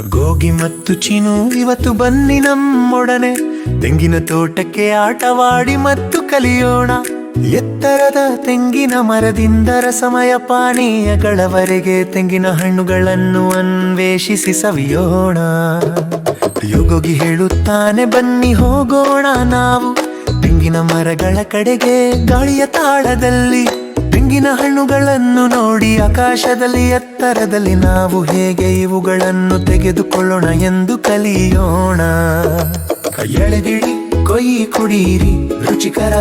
ಗೋಗಿ ಮತ್ತು ಚಿನು ಇವತ್ತು ಬನ್ನಿ ನಮ್ಮೊಡನೆ ತೆಂಗಿನ ತೋಟಕ್ಕೆ ಆಟವಾಡಿ ಮತ್ತು ಕಲಿಯೋಣ. ಎತ್ತರದ ತೆಂಗಿನ ಮರದಿಂದ ರಸಮಯ ಪಾನೀಯಗಳವರೆಗೆ ತೆಂಗಿನ ಹಣ್ಣುಗಳನ್ನು ಅನ್ವೇಷಿಸಿ ಸವಿಯೋಣ. ಯೋಗೋಗಿ ಹೇಳುತ್ತಾನೆ ಬನ್ನಿ ಹೋಗೋಣ ನಾವು ತೆಂಗಿನ ಮರಗಳ ಕಡೆಗೆ. ಗಾಳಿಯ ತಾಳದಲ್ಲಿ ತೆಂಗಿನ ಹಣ್ಣುಗಳನ್ನು ನೋಡಿ ಆಕಾಶದಲ್ಲಿ ಎತ್ತರದಲ್ಲಿ ನಾವು ಹೇಗೆ ಇವುಗಳನ್ನು ತೆಗೆದುಕೊಳ್ಳೋಣ ಎಂದು ಕಲಿಯೋಣ. ಎಳೆದಿಡಿ ಕೊಯ್ಯಿ ಕುಡಿಯಿರಿ ರುಚಿಕರ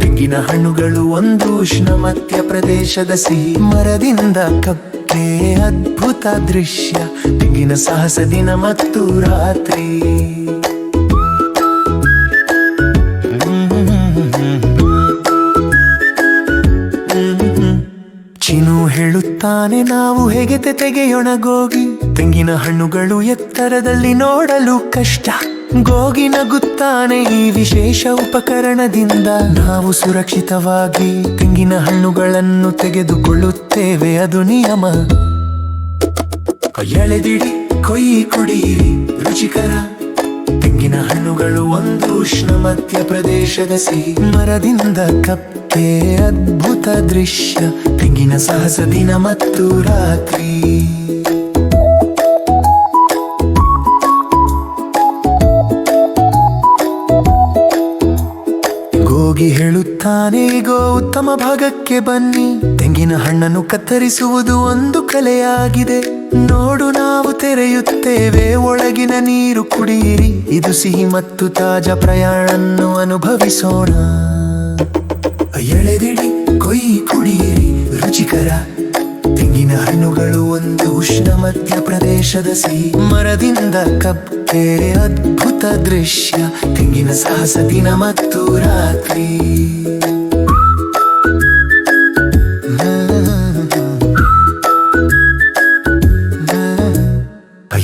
ತೆಂಗಿನ ಹಣ್ಣುಗಳು ಒಂದು ಉಷ್ಣ ಮಧ್ಯ ಪ್ರದೇಶದ ಸಿಹಿ ಮರದಿಂದ ಕಪ್ಪೆ ಅದ್ಭುತ ದೃಶ್ಯ ತೆಂಗಿನ ಸಾಹಸ ದಿನ ಮತ್ತು ರಾತ್ರಿ. ಚಿನು ಹೇಳುತ್ತಾನೆ ನಾವು ಹೇಗೆ ತೆಗೆಯೋಣ ಗೋಗಿ ತೆಂಗಿನ ಹಣ್ಣುಗಳು ಎತ್ತರದಲ್ಲಿ ನೋಡಲು ಕಷ್ಟ. ಗೋಗಿ ನಗುತ್ತಾನೆ ಈ ವಿಶೇಷ ಉಪಕರಣದಿಂದ ನಾವು ಸುರಕ್ಷಿತವಾಗಿ ತೆಂಗಿನ ಹಣ್ಣುಗಳನ್ನು ತೆಗೆದುಕೊಳ್ಳುತ್ತೇವೆ, ಅದು ನಿಯಮ. ಎಳೆದಿಡಿ ಕೊಯ್ಯಿ ಕುಡಿಯಿರಿ ರುಚಿಕರ ತೆಂಗಿನ ಹಣ್ಣುಗಳು ಒಂದು ಉಷ್ಣ ಮಧ್ಯ ಪ್ರದೇಶದ ಸಿಹಿ ಮರದಿಂದ ಕಪ್ಪೆ ಅದ್ಭುತ ದೃಶ್ಯ ತೆಂಗಿನ ಸಾಹಸ ದಿನ ಮತ್ತು ರಾತ್ರಿ. ಗೋಗಿ ಹೇಳುತ್ತಾನೆ ಗೋ ಉತ್ತಮ ಭಾಗಕ್ಕೆ ಬನ್ನಿ ತೆಂಗಿನ ಹಣ್ಣನ್ನು ಕತ್ತರಿಸುವುದು ಒಂದು ಕಲೆಯಾಗಿದೆ. ನೋಡು ನಾವು ತೆರೆಯುತ್ತೇವೆ ಒಳಗಿನ ನೀರು ಕುಡಿಯಿರಿ, ಇದು ಸಿಹಿ ಮತ್ತು ತಾಜಾ ಪ್ರಯಾಣವನ್ನು ಅನುಭವಿಸೋಣ. ಎಳೆದಿಡಿ ಕೊಯ್ಯಿ ಕುಡಿಯಿರಿ ರುಚಿಕರ ತೆಂಗಿನ ಹಣ್ಣುಗಳು ಒಂದು ಉಷ್ಣ ಮಧ್ಯ ಪ್ರದೇಶದ ಸಿಹಿ ಮರದಿಂದ ಕಪ್ಪೆ ಅದ್ಭುತ ದೃಶ್ಯ ತೆಂಗಿನ ಸಾಹಸ ದಿನ ಮತ್ತು ರಾತ್ರಿ.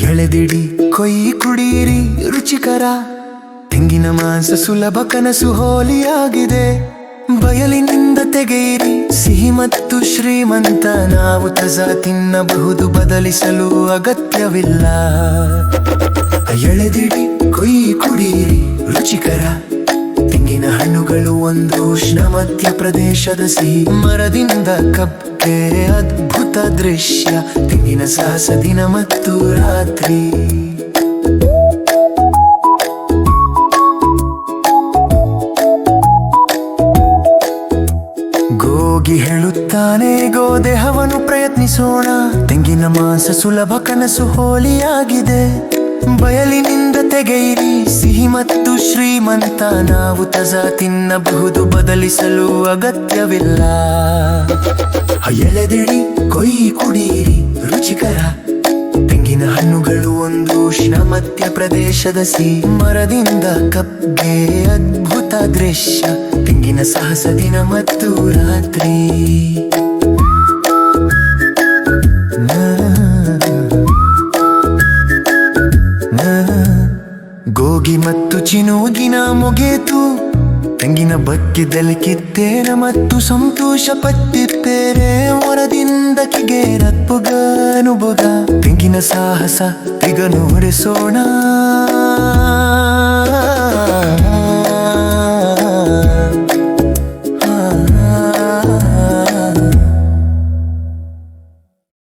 ಎಳೆದಿಡಿ ಕೊಯ್ಯಿ ಕುಡಿಯಿರಿ ರುಚಿಕರ ತೆಂಗಿನ ಮಾಂಸ ಸುಲಭ ಕನಸು ಹೋಲಿಯಾಗಿದೆ. ಬಯಲಿನಿಂದ ತೆಗೆಯಿರಿ ಸಿಹಿ ಮತ್ತು ಶ್ರೀಮಂತ ನಾವು ತಾಜಾ ತಿನ್ನಬಹುದು, ಬದಲಿಸಲು ಅಗತ್ಯವಿಲ್ಲ. ಎಳೆದಿಡಿ ಕೊಯ್ಯಿ ಕುಡಿಯಿರಿ ರುಚಿಕರ ತೆಂಗಿನ ಹಣ್ಣುಗಳು ಒಂದು ಉಷ್ಣ ಮಧ್ಯ ಪ್ರದೇಶದ ಸಿಹಿ ಮರದಿಂದ ಕಪ್ಪೆ ಅದ್ಭುತ ದೃಶ್ಯ ತೆಂಗಿನ ಸಾಹಸ ದಿನ ಮತ್ತು ರಾತ್ರಿ. ಗೋಗಿ ಹೇಳುತ್ತಾನೆ ಗೋ ದೇಹವನ್ನು ಪ್ರಯತ್ನಿಸೋಣ ತೆಂಗಿನ ಮಾಂಸ ಸುಲಭ ಕನಸು ಹೋಲಿಯಾಗಿದೆ. ಬಯಲಿನಿಂದ ತೆಗೆಯಿರಿ ಸಿಹಿ ಮತ್ತು ಶ್ರೀಮಂತ ನಾವು ತಾಜಾ ತಿನ್ನಬಹುದು, ಬದಲಿಸಲು ಅಗತ್ಯವಿಲ್ಲ. ಎಳೆದಿಡಿ ಕೊಯ್ಯಿ ಕುಡಿಯಿರಿ ರುಚಿಕರ ತೆಂಗಿನ ಹಣ್ಣುಗಳು ಒಂದು ಉಷ್ಣ ಮಧ್ಯ ಪ್ರದೇಶದ ಸಿಹಿ ಮರದಿಂದ ಕಪ್ಪೆ ಅದ್ಭುತ ದೃಶ್ಯ ತೆಂಗಿನ ಸಾಹಸ ದಿನ ಮತ್ತು ರಾತ್ರಿ. ಗೋಗಿ ಮತ್ತು ಚಿನು ದಿನ ಮುಗಿಯಿತು ತೆಂಗಿನ ಬಗ್ಗೆದಲ್ಲಿ ಕಿತ್ತೇನ ಮತ್ತು ಸಂತೋಷ ಪಟ್ಟಿದ್ದೇನೆ. ಹೊರದಿಂದ ಕಿಗೇರಪ್ಪುಗ ಅನುಭವ ತೆಂಗಿನ ಸಾಹಸ ಈಗ ನೋಡಿಸೋಣ.